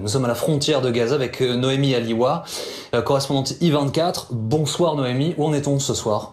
Nous sommes à la frontière de Gaza avec Noémie Aliwa, correspondante I24. Bonsoir Noémie, où en est-on ce soir ?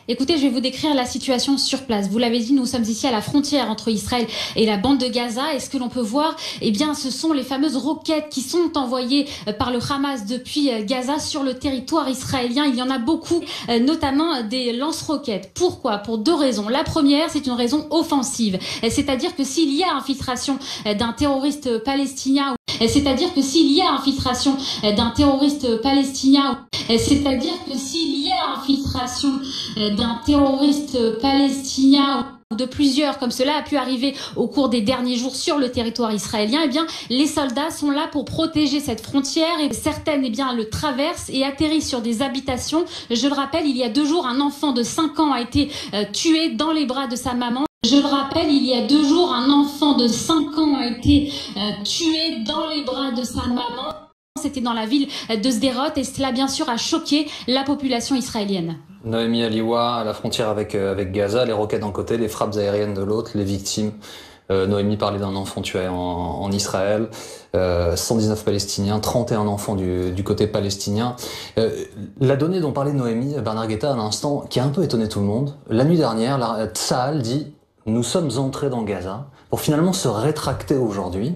Écoutez, je vais vous décrire la situation sur place. Vous l'avez dit, nous sommes ici à la frontière entre Israël et la bande de Gaza. Et ce que l'on peut voir, eh bien, ce sont les fameuses roquettes qui sont envoyées par le Hamas depuis Gaza sur le territoire israélien. Il y en a beaucoup, notamment des lance-roquettes. Pourquoi ? Pour deux raisons. La première, c'est une raison offensive. C'est-à-dire que s'il y a infiltration d'un terroriste palestinien, c'est-à-dire que s'il y a infiltration d'un terroriste palestinien, c'est-à-dire que s'il y a infiltration d'un terroriste palestinien ou de plusieurs, comme cela a pu arriver au cours des derniers jours sur le territoire israélien, eh bien, les soldats sont là pour protéger cette frontière et certaines, eh bien, le traversent et atterrissent sur des habitations. Je le rappelle, il y a 2 jours, un enfant de 5 ans a été tué dans les bras de sa maman. Je le rappelle, il y a 2 jours, un enfant de 5 ans a été tué dans les bras de sa maman. C'était dans la ville de Sderot et cela, bien sûr, a choqué la population israélienne. Noémie Aliwa, à la frontière avec Gaza, les roquettes d'un côté, les frappes aériennes de l'autre, les victimes. Noémie parlait d'un enfant tué en Israël, 119 Palestiniens, 31 enfants du côté palestinien. La donnée dont parlait Noémie, Bernard Guetta à l'instant, qui a un peu étonné tout le monde, la nuit dernière, Tsahal dit « Nous sommes entrés dans Gaza » pour finalement se rétracter aujourd'hui.